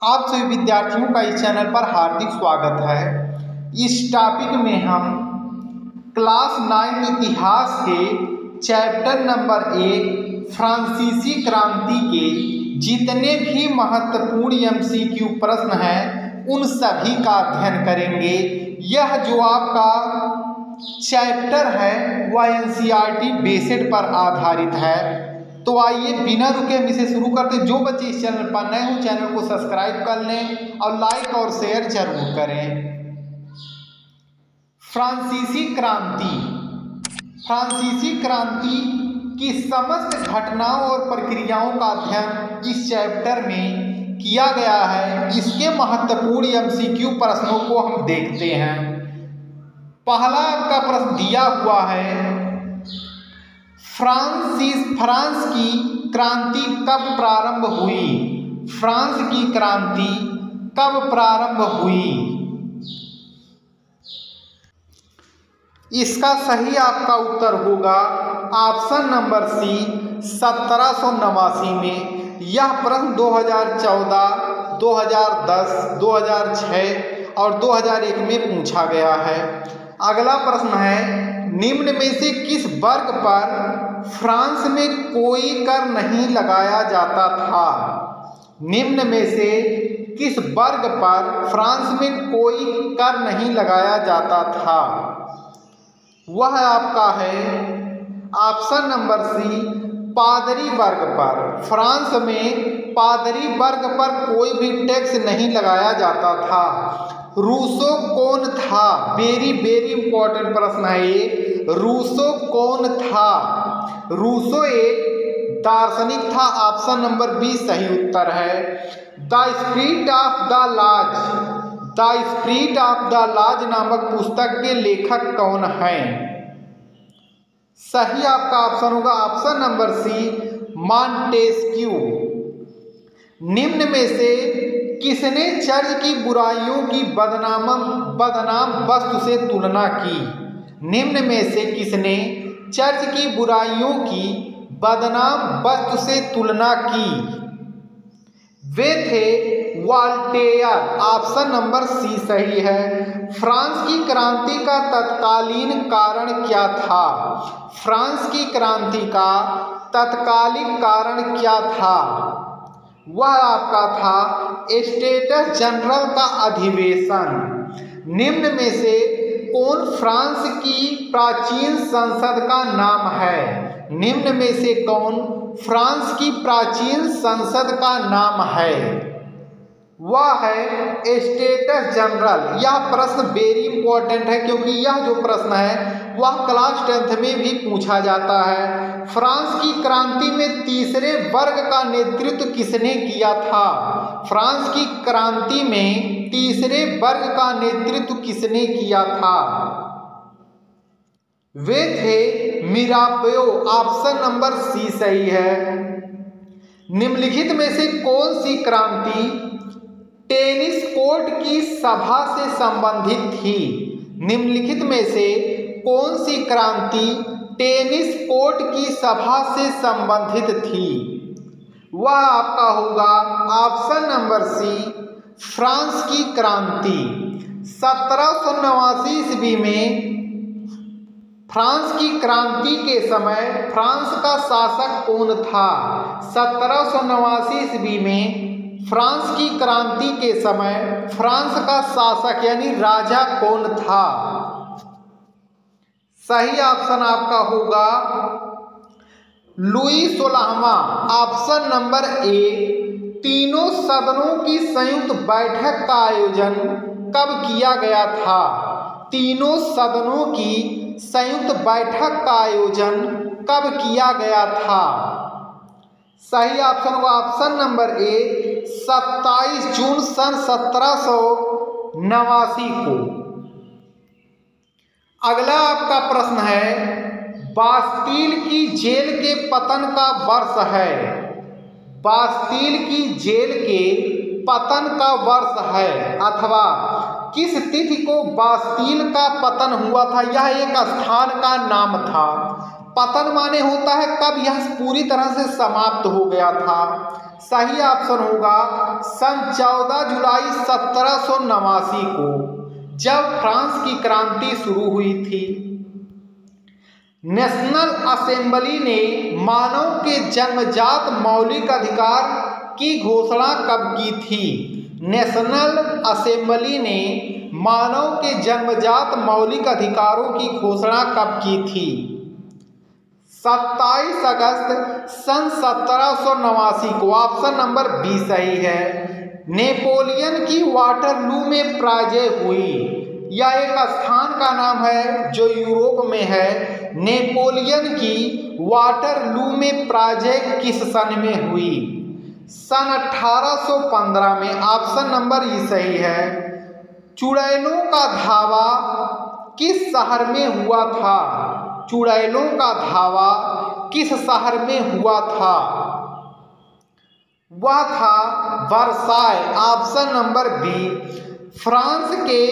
आप सभी विद्यार्थियों का इस चैनल पर हार्दिक स्वागत है। इस टॉपिक में हम क्लास 9 इतिहास के चैप्टर नंबर 1 फ्रांसीसी क्रांति के जितने भी महत्वपूर्ण एमसीक्यू प्रश्न हैं उन सभी का अध्ययन करेंगे। यह जो आपका चैप्टर है वह एनसीईआरटी बेस्ड पर आधारित है। तो आइए बिना रुके हम इसे शुरू करते हैं। जो बच्चे इस चैनल पर नए हो चैनल को सब्सक्राइब कर लें और लाइक और शेयर जरूर करें। फ्रांसीसी क्रांति की समस्त घटनाओं और प्रक्रियाओं का अध्ययन इस चैप्टर में किया गया है। इसके महत्वपूर्ण एमसीक्यू प्रश्नों को हम देखते हैं। पहला आपका प्रश्न दिया हुआ है, फ्रांस की क्रांति कब प्रारंभ हुई? फ्रांस की क्रांति कब प्रारंभ हुई? इसका सही आपका उत्तर होगा ऑप्शन नंबर सी 1789 में। यह प्रश्न 2014, 2010, 2006 और 2001 में पूछा गया है। अगला प्रश्न है, निम्न में से किस वर्ग पर फ्रांस में कोई कर नहीं लगाया जाता था? निम्न में से किस वर्ग पर फ्रांस में कोई कर नहीं लगाया जाता था? वह आपका है ऑप्शन नंबर सी पादरी वर्ग पर। फ्रांस में पादरी वर्ग पर कोई भी टैक्स नहीं लगाया जाता था। रूसो कौन था? वेरी इंपॉर्टेंट प्रश्न है ये। रूसो कौन था? रूसो एक दार्शनिक था। ऑप्शन नंबर बी सही उत्तर है। The spirit of the laws नामक पुस्तक के लेखक कौन हैं? सही आपका ऑप्शन होगा ऑप्शन नंबर सी मॉन्टेस्क्यू। निम्न में से किसने चर्च की बुराइयों की बदनाम वस्तु से तुलना की? निम्न में से किसने चर्च की बुराइयों की बदनाम वस्तु से तुलना की? वे थे वॉल्टेयर। ऑप्शन नंबर सी सही है। फ्रांस की क्रांति का तत्कालीन कारण क्या था? फ्रांस की क्रांति का तत्कालिक कारण क्या था? वह आपका था स्टेटस जनरल का अधिवेशन। निम्न में से कौन फ्रांस की प्राचीन संसद का नाम है? निम्न में से कौन फ्रांस की प्राचीन संसद का नाम है? वह है स्टेटस जनरल। यह प्रश्न वेरी इंपॉर्टेंट है क्योंकि यह जो प्रश्न है वह क्लास 10th में भी पूछा जाता है। फ्रांस की क्रांति में तीसरे वर्ग का नेतृत्व किसने किया था? फ्रांस की क्रांति में तीसरे वर्ग का नेतृत्व किसने किया था? वे थे मिरापेयो। ऑप्शन नंबर सी सही है। निम्नलिखित में से कौन सी क्रांति टेनिस कोर्ट की सभा से संबंधित थी? निम्नलिखित में से कौन सी क्रांति टेनिस कोर्ट की सभा से संबंधित थी? वह आपका होगा ऑप्शन नंबर सी फ्रांस की क्रांति। 1789 ईस्वी में फ्रांस की क्रांति के समय फ्रांस का शासक कौन था? 1789 ईस्वी में फ्रांस की क्रांति के समय फ्रांस का शासक यानी राजा कौन था? सही ऑप्शन आपका होगा लुई 16वां। Option number A. तीनों सदनों की संयुक्त बैठक का आयोजन कब किया गया था? तीनों सदनों की संयुक्त बैठक का आयोजन कब किया गया था? सही ऑप्शन होगा ऑप्शन नंबर ए 27 जून सन 1789 को। अगला आपका प्रश्न है, बास्टील की जेल के पतन का वर्ष है। बास्टील की जेल के पतन का वर्ष है अथवा किस तिथि को बास्टील का पतन हुआ था? यह एक स्थान का नाम था। पतन माने होता है कब यह पूरी तरह से समाप्त हो गया था। सही ऑप्शन होगा सन 14 जुलाई 1789 को, जब फ्रांस की क्रांति शुरू हुई थी। नेशनल असेंबली ने मानव के जन्मजात मौलिक अधिकार की घोषणा कब की थी। नेशनल असेंबली ने मानव के जन्मजात मौलिक अधिकारों की घोषणा कब की थी। 27 अगस्त सन 1789 को। ऑप्शन नंबर बी सही है। नेपोलियन की वाटरलू में पराजय हुई। यह एक स्थान का नाम है जो यूरोप में है। नेपोलियन की वाटरलू में पराजय किस सन में हुई। सन 1815 में। ऑप्शन नंबर ई सही है। चुड़ैलों का धावा किस शहर में हुआ था। चुड़ैलों का धावा किस शहर में हुआ था। वह था Versailles. Option number B. France के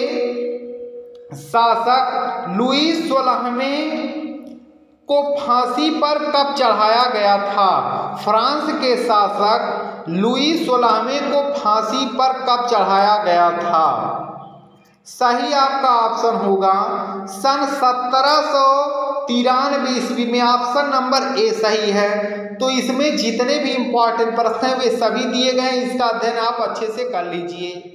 शासक लुई 16वें को फांसी पर कब चढ़ाया गया था। फ्रांस के शासक लुई 16वें को फांसी पर कब चढ़ाया गया था। सही आपका ऑप्शन होगा सन 1793 ईस्वी में। ऑप्शन नंबर ए सही है। तो इसमें जितने भी इंपॉर्टेंट प्रश्न हैं वे सभी दिए गए हैं। इसका अध्ययन आप अच्छे से कर लीजिए।